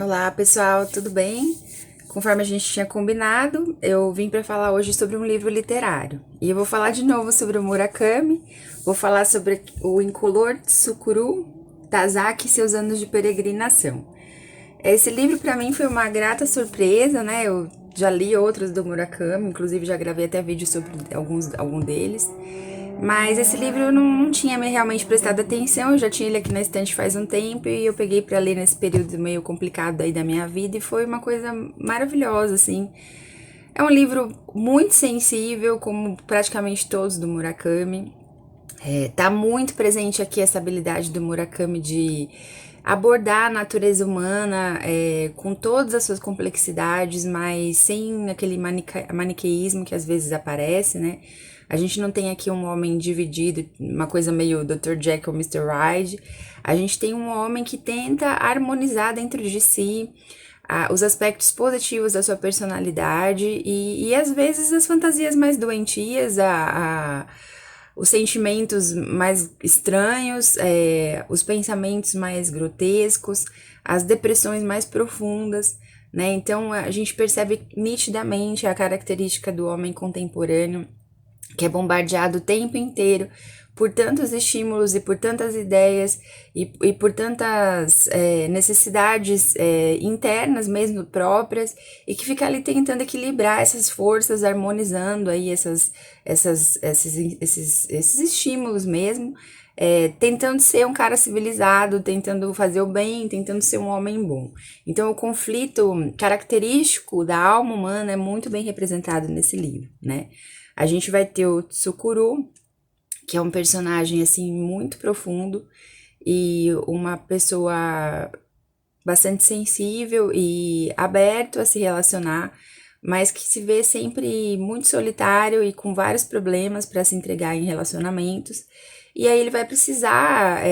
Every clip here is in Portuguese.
Olá, pessoal, tudo bem? Conforme a gente tinha combinado, eu vim para falar hoje sobre um livro literário. E eu vou falar de novo sobre o Murakami, vou falar sobre o incolor Tsukuru Tazaki e seus anos de peregrinação. Esse livro para mim foi uma grata surpresa, né? Eu já li outros do Murakami, inclusive já gravei até vídeo sobre algum deles. Mas esse livro eu não tinha realmente prestado atenção, eu já tinha ele aqui na estante faz um tempo e eu peguei para ler nesse período meio complicado aí da minha vida e foi uma coisa maravilhosa, assim. É um livro muito sensível, como praticamente todos do Murakami. Tá muito presente aqui essa habilidade do Murakami de abordar a natureza humana com todas as suas complexidades, mas sem aquele maniqueísmo que às vezes aparece, né? A gente não tem aqui um homem dividido, uma coisa meio Dr. Jekyll, Mr. Hyde. A gente tem um homem que tenta harmonizar dentro de si os aspectos positivos da sua personalidade e às vezes as fantasias mais doentias, os sentimentos mais estranhos, os pensamentos mais grotescos, as depressões mais profundas, né? Então a gente percebe nitidamente a característica do homem contemporâneo que é bombardeado o tempo inteiro por tantos estímulos e por tantas ideias e por tantas necessidades internas mesmo próprias e que fica ali tentando equilibrar essas forças, harmonizando aí esses estímulos mesmo, tentando ser um cara civilizado, tentando fazer o bem, tentando ser um homem bom. Então o conflito característico da alma humana é muito bem representado nesse livro, né? A gente vai ter o Tsukuru, que é um personagem assim muito profundo e uma pessoa bastante sensível e aberto a se relacionar, mas que se vê sempre muito solitário e com vários problemas para se entregar em relacionamentos. E aí ele vai precisar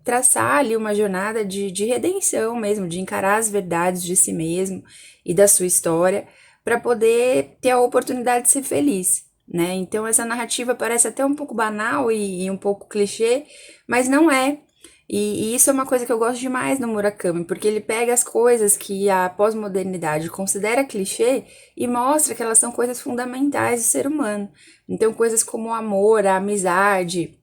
traçar ali uma jornada de redenção mesmo, de encarar as verdades de si mesmo e da sua história, para poder ter a oportunidade de ser feliz, né? Então essa narrativa parece até um pouco banal e um pouco clichê, mas não é. E isso é uma coisa que eu gosto demais no Murakami, porque ele pega as coisas que a pós-modernidade considera clichê e mostra que elas são coisas fundamentais do ser humano. Então, coisas como o amor, a amizade,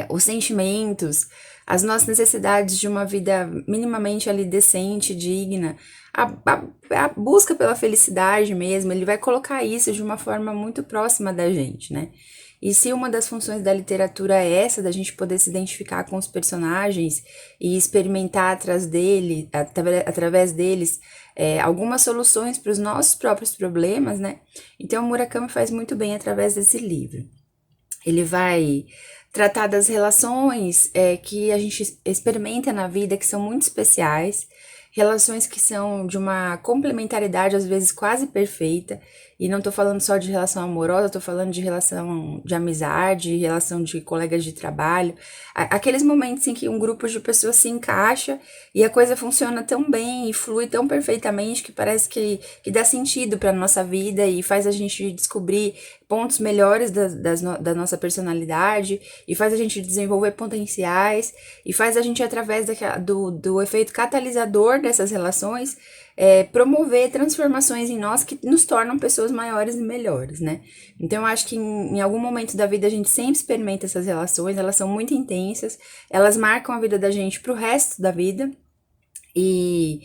os sentimentos, as nossas necessidades de uma vida minimamente ali decente, digna, a busca pela felicidade mesmo, ele vai colocar isso de uma forma muito próxima da gente, né? E se uma das funções da literatura é essa, da gente poder se identificar com os personagens e experimentar através deles, algumas soluções para os nossos próprios problemas, né? Então, o Murakami faz muito bem através desse livro. Ele vai tratar das relações que a gente experimenta na vida, que são muito especiais, relações que são de uma complementaridade, às vezes quase perfeita, e não tô falando só de relação amorosa, tô falando de relação de amizade, relação de colegas de trabalho, aqueles momentos em que um grupo de pessoas se encaixa e a coisa funciona tão bem e flui tão perfeitamente que parece que dá sentido para nossa vida e faz a gente descobrir pontos melhores da nossa personalidade e faz a gente desenvolver potenciais e faz a gente, através do efeito catalisador dessas relações, promover transformações em nós que nos tornam pessoas maiores e melhores, né? Então, eu acho que em algum momento da vida a gente sempre experimenta essas relações, elas são muito intensas, elas marcam a vida da gente pro resto da vida e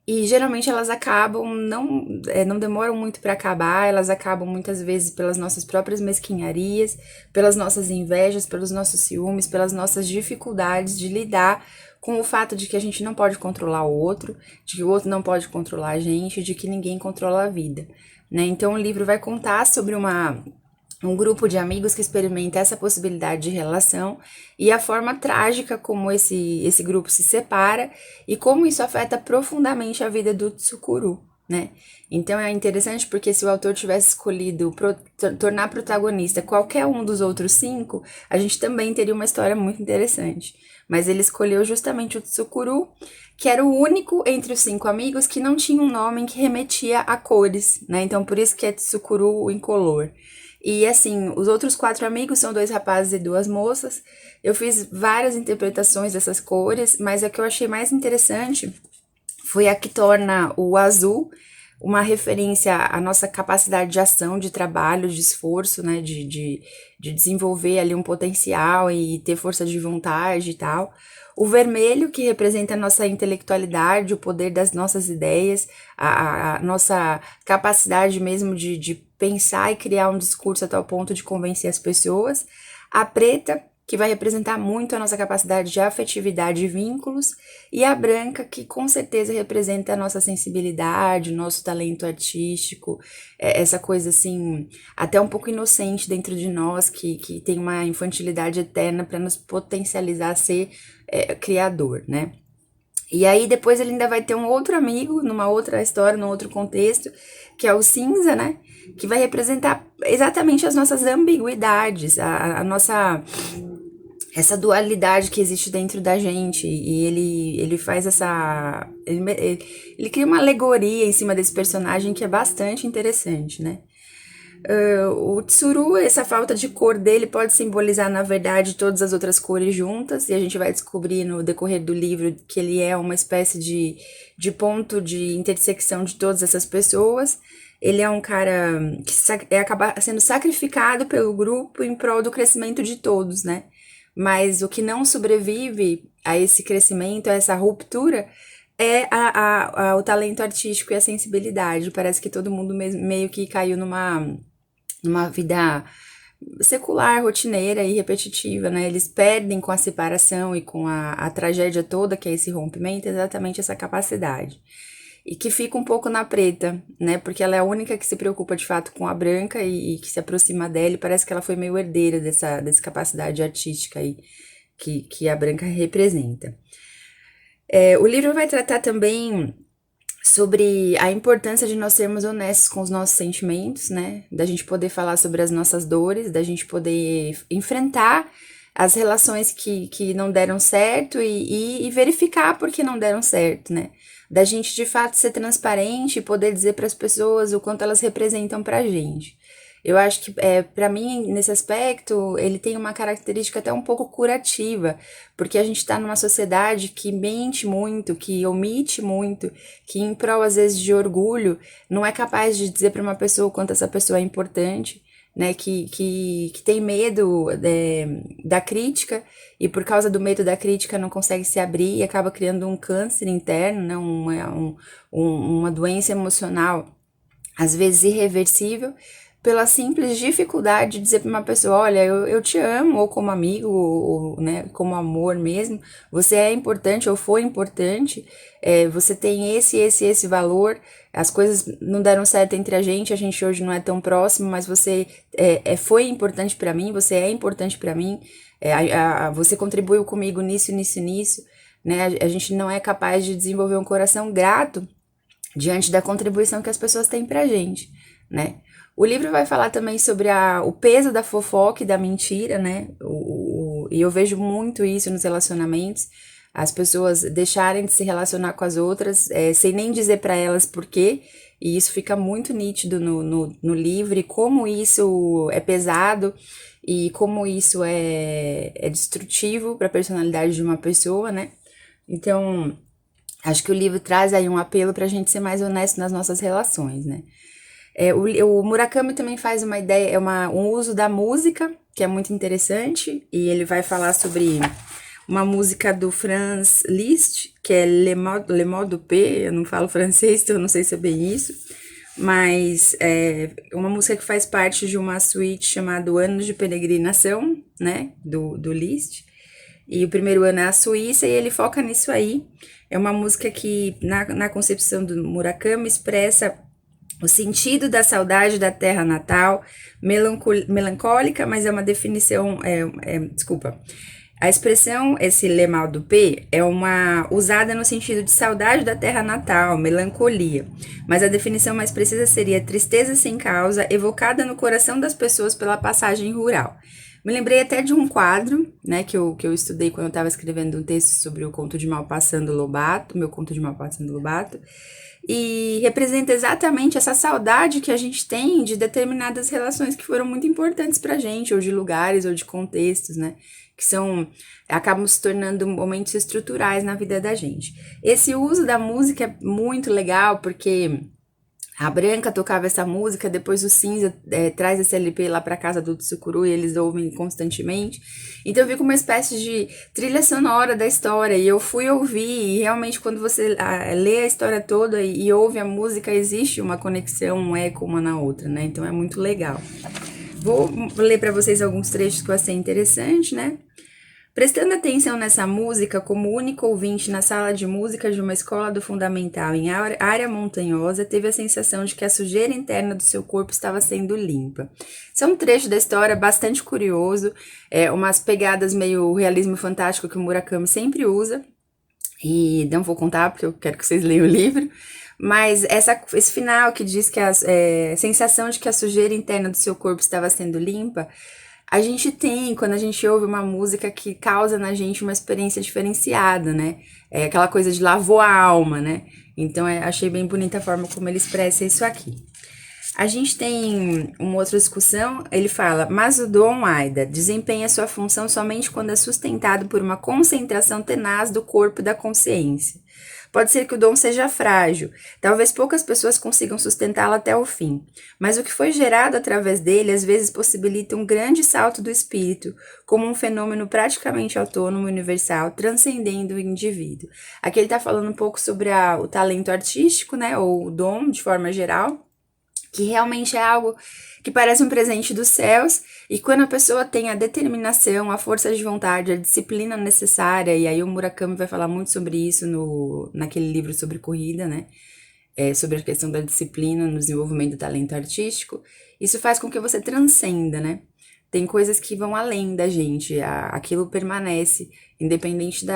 e geralmente elas acabam, não demoram muito para acabar, elas acabam muitas vezes pelas nossas próprias mesquinharias, pelas nossas invejas, pelos nossos ciúmes, pelas nossas dificuldades de lidar com o fato de que a gente não pode controlar o outro, de que o outro não pode controlar a gente, de que ninguém controla a vida, né? Então o livro vai contar sobre um grupo de amigos que experimenta essa possibilidade de relação e a forma trágica como esse grupo se separa e como isso afeta profundamente a vida do Tsukuru, né? Então é interessante porque se o autor tivesse escolhido tornar protagonista qualquer um dos outros cinco, a gente também teria uma história muito interessante. Mas ele escolheu justamente o Tsukuru, que era o único entre os cinco amigos que não tinha um nome que remetia a cores, né? Então por isso que é Tsukuru incolor. E assim, os outros quatro amigos são dois rapazes e duas moças. Eu fiz várias interpretações dessas cores, mas a que eu achei mais interessante foi a que torna o azul uma referência à nossa capacidade de ação, de trabalho, de esforço, né, de desenvolver ali um potencial e ter força de vontade e tal. O vermelho, que representa a nossa intelectualidade, o poder das nossas ideias, a nossa capacidade mesmo de pensar e criar um discurso a tal ponto de convencer as pessoas. A preta, que vai representar muito a nossa capacidade de afetividade e vínculos, e a branca, que com certeza representa a nossa sensibilidade, o nosso talento artístico, essa coisa assim, até um pouco inocente dentro de nós, que tem uma infantilidade eterna para nos potencializar a ser criador, né? E aí depois ele ainda vai ter um outro amigo, numa outra história, num outro contexto, que é o cinza, né? Que vai representar exatamente as nossas ambiguidades, a nossa essa dualidade que existe dentro da gente, e ele faz essa ele cria uma alegoria em cima desse personagem que é bastante interessante, né? O tsuru, essa falta de cor dele pode simbolizar, na verdade, todas as outras cores juntas, e a gente vai descobrir no decorrer do livro que ele é uma espécie de ponto de intersecção de todas essas pessoas. Ele é um cara que acaba sendo sacrificado pelo grupo em prol do crescimento de todos, né? Mas o que não sobrevive a esse crescimento, a essa ruptura, é o talento artístico e a sensibilidade. Parece que todo mundo meio que caiu numa vida secular, rotineira e repetitiva, né? Eles perdem com a separação e com a tragédia toda, que é esse rompimento, exatamente essa capacidade. E que fica um pouco na preta, né? Porque ela é a única que se preocupa de fato com a branca e que se aproxima dela, e parece que ela foi meio herdeira dessa capacidade artística aí que a branca representa. O livro vai tratar também sobre a importância de nós sermos honestos com os nossos sentimentos, né? Da gente poder falar sobre as nossas dores, da gente poder enfrentar as relações que não deram certo e verificar por que não deram certo, né? Da gente de fato ser transparente e poder dizer para as pessoas o quanto elas representam para a gente. Eu acho que, para mim, nesse aspecto, ele tem uma característica até um pouco curativa, porque a gente está numa sociedade que mente muito, que omite muito, que em prol, às vezes, de orgulho, não é capaz de dizer para uma pessoa o quanto essa pessoa é importante, né, que tem medo da crítica, e por causa do medo da crítica não consegue se abrir e acaba criando um câncer interno, né, uma doença emocional, às vezes irreversível, pela simples dificuldade de dizer para uma pessoa, olha, eu te amo, ou como amigo, ou né, como amor mesmo, você é importante ou foi importante, você tem esse valor, as coisas não deram certo entre a gente hoje não é tão próximo, mas você foi importante para mim, você é importante para mim, você contribuiu comigo nisso, né? A gente não é capaz de desenvolver um coração grato diante da contribuição que as pessoas têm pra gente, né? O livro vai falar também sobre o peso da fofoca e da mentira, né? E eu vejo muito isso nos relacionamentos, as pessoas deixarem de se relacionar com as outras, sem nem dizer para elas por quê, e isso fica muito nítido no livro, e como isso é pesado, e como isso é destrutivo para a personalidade de uma pessoa, né? Então, acho que o livro traz aí um apelo para a gente ser mais honesto nas nossas relações, né? O Murakami também faz uma ideia, um uso da música, que é muito interessante, e ele vai falar sobre uma música do Franz Liszt, que é Le Mot du P, eu não falo francês, então eu não sei se é bem isso, mas é uma música que faz parte de uma suíte chamada Anos de Peregrinação, né, do Liszt, e o primeiro ano é a Suíça, e ele foca nisso aí. É uma música que, na concepção do Murakami, expressa o sentido da saudade da terra natal, melancólica, mas é uma definição, desculpa. A expressão, esse Le Mal du P, é usada no sentido de saudade da terra natal, melancolia, mas a definição mais precisa seria tristeza sem causa, evocada no coração das pessoas pela passagem rural. Me lembrei até de um quadro, né, que eu estudei quando eu estava escrevendo um texto sobre o conto de Malpassando Lobato, meu conto de Malpassando Lobato, e representa exatamente essa saudade que a gente tem de determinadas relações que foram muito importantes pra gente, ou de lugares, ou de contextos, né, que acabam se tornando momentos estruturais na vida da gente. Esse uso da música é muito legal, porque a Branca tocava essa música, depois o Cinza traz esse LP lá pra casa do Tsukuru e eles ouvem constantemente. Então eu vi como uma espécie de trilha sonora da história e eu fui ouvir e realmente quando você lê a história toda e ouve a música, existe uma conexão, um eco uma na outra, né? Então é muito legal. Vou ler pra vocês alguns trechos que eu achei interessante, né? Prestando atenção nessa música, como único ouvinte na sala de música de uma escola do fundamental em área montanhosa, teve a sensação de que a sujeira interna do seu corpo estava sendo limpa. Isso é um trecho da história bastante curioso, umas pegadas meio realismo fantástico que o Murakami sempre usa, e não vou contar porque eu quero que vocês leiam o livro, mas esse final que diz que a sensação de que a sujeira interna do seu corpo estava sendo limpa, a gente tem quando a gente ouve uma música que causa na gente uma experiência diferenciada, né? É aquela coisa de lavou a alma, né? Então achei bem bonita a forma como ele expressa isso aqui. A gente tem uma outra discussão, ele fala, mas o dom Aida desempenha sua função somente quando é sustentado por uma concentração tenaz do corpo e da consciência. Pode ser que o dom seja frágil, talvez poucas pessoas consigam sustentá-lo até o fim, mas o que foi gerado através dele às vezes possibilita um grande salto do espírito, como um fenômeno praticamente autônomo e universal, transcendendo o indivíduo. Aqui ele está falando um pouco sobre o talento artístico, né, ou o dom de forma geral, que realmente é algo que parece um presente dos céus, e quando a pessoa tem a determinação, a força de vontade, a disciplina necessária, e aí o Murakami vai falar muito sobre isso naquele livro sobre corrida, né? Sobre a questão da disciplina no desenvolvimento do talento artístico, isso faz com que você transcenda, né? Tem coisas que vão além da gente, aquilo permanece, independente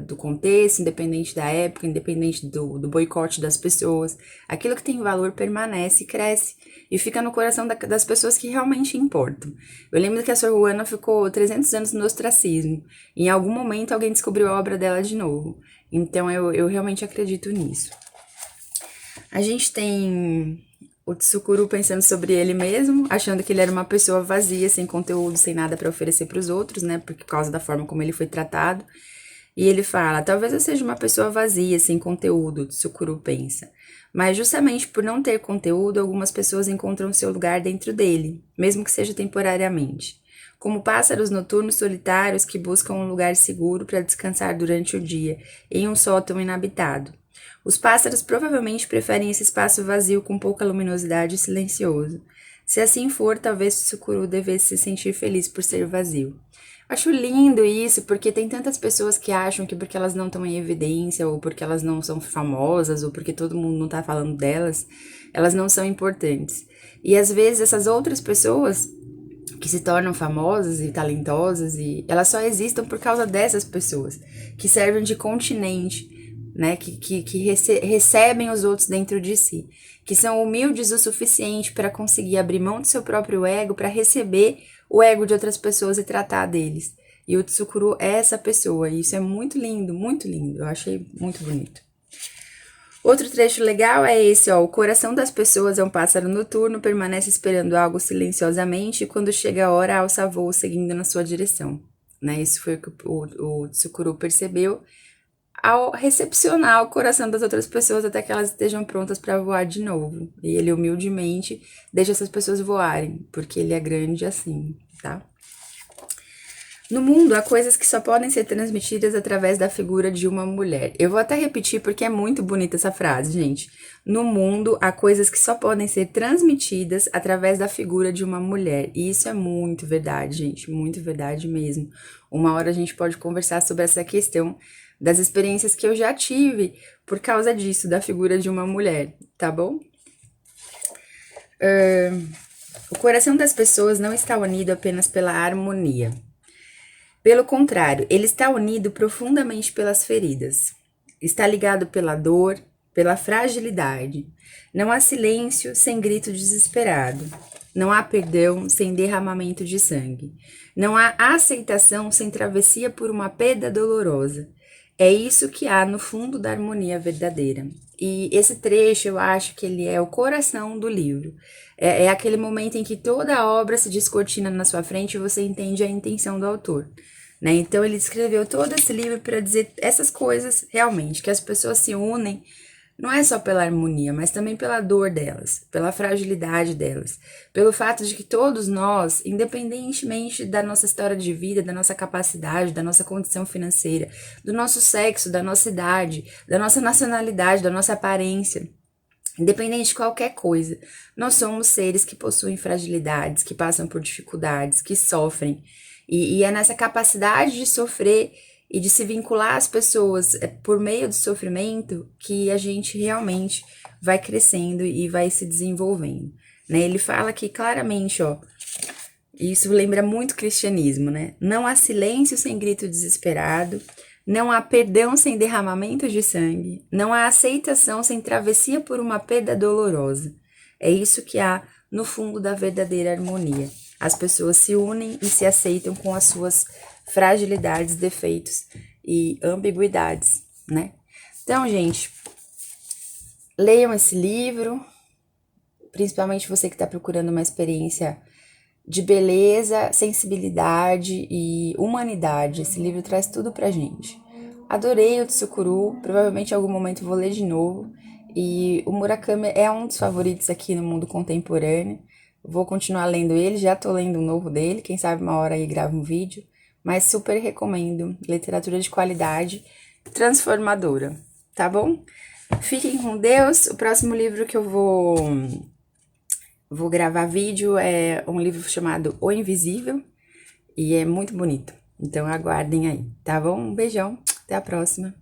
do contexto, independente da época, independente do boicote das pessoas. Aquilo que tem valor permanece, cresce e fica no coração das pessoas que realmente importam. Eu lembro que a Sor Juana ficou 300 anos no ostracismo. E em algum momento alguém descobriu a obra dela de novo. Então eu realmente acredito nisso. A gente tem o Tsukuru pensando sobre ele mesmo, achando que ele era uma pessoa vazia, sem conteúdo, sem nada para oferecer para os outros, né? Por causa da forma como ele foi tratado. E ele fala: talvez eu seja uma pessoa vazia, sem conteúdo, o Tsukuru pensa. Mas justamente por não ter conteúdo, algumas pessoas encontram seu lugar dentro dele, mesmo que seja temporariamente. Como pássaros noturnos solitários que buscam um lugar seguro para descansar durante o dia, em um sótão inabitado. Os pássaros provavelmente preferem esse espaço vazio com pouca luminosidade e silencioso. Se assim for, talvez Tsukuru devesse se sentir feliz por ser vazio. Acho lindo isso, porque tem tantas pessoas que acham que porque elas não estão em evidência, ou porque elas não são famosas, ou porque todo mundo não tá falando delas, elas não são importantes. E às vezes essas outras pessoas que se tornam famosas e talentosas, e elas só existem por causa dessas pessoas, que servem de continente, né, que recebem os outros dentro de si, que são humildes o suficiente para conseguir abrir mão do seu próprio ego para receber o ego de outras pessoas e tratar deles. E o Tsukuru é essa pessoa, e isso é muito lindo, eu achei muito bonito. Outro trecho legal é esse, ó, o coração das pessoas é um pássaro noturno, permanece esperando algo silenciosamente e quando chega a hora alça voo seguindo na sua direção. Né? Isso foi o que o Tsukuru percebeu ao recepcionar o coração das outras pessoas até que elas estejam prontas para voar de novo. E ele humildemente deixa essas pessoas voarem, porque ele é grande assim, tá? No mundo, há coisas que só podem ser transmitidas através da figura de uma mulher. Eu vou até repetir porque é muito bonita essa frase, gente. No mundo, há coisas que só podem ser transmitidas através da figura de uma mulher. E isso é muito verdade, gente, muito verdade mesmo. Uma hora a gente pode conversar sobre essa questão das experiências que eu já tive por causa disso, da figura de uma mulher, tá bom? O coração das pessoas não está unido apenas pela harmonia. Pelo contrário, ele está unido profundamente pelas feridas. Está ligado pela dor, pela fragilidade. Não há silêncio sem grito desesperado. Não há perdão sem derramamento de sangue. Não há aceitação sem travessia por uma perda dolorosa. É isso que há no fundo da harmonia verdadeira. E esse trecho eu acho que ele é o coração do livro. É aquele momento em que toda a obra se descortina na sua frente e você entende a intenção do autor. Né? Então ele escreveu todo esse livro para dizer essas coisas realmente, que as pessoas se unem não é só pela harmonia, mas também pela dor delas, pela fragilidade delas, pelo fato de que todos nós, independentemente da nossa história de vida, da nossa capacidade, da nossa condição financeira, do nosso sexo, da nossa idade, da nossa nacionalidade, da nossa aparência, independente de qualquer coisa, nós somos seres que possuem fragilidades, que passam por dificuldades, que sofrem. E é nessa capacidade de sofrer e de se vincular às pessoas por meio do sofrimento que a gente realmente vai crescendo e vai se desenvolvendo. Né? Ele fala aqui claramente, ó, isso lembra muito cristianismo, né? Não há silêncio sem grito desesperado, não há perdão sem derramamento de sangue, não há aceitação sem travessia por uma perda dolorosa. É isso que há no fundo da verdadeira harmonia. As pessoas se unem e se aceitam com as suas fragilidades, defeitos e ambiguidades, né? Então, gente, leiam esse livro, principalmente você que está procurando uma experiência de beleza, sensibilidade e humanidade. Esse livro traz tudo pra gente. Adorei o Tsukuru, provavelmente em algum momento vou ler de novo. E o Murakami é um dos favoritos aqui no mundo contemporâneo. Vou continuar lendo ele, já tô lendo um novo dele, quem sabe uma hora aí gravo um vídeo. Mas super recomendo, literatura de qualidade, transformadora, tá bom? Fiquem com Deus, o próximo livro que eu vou gravar vídeo é um livro chamado O Invisível e é muito bonito. Então aguardem aí, tá bom? Um beijão, até a próxima.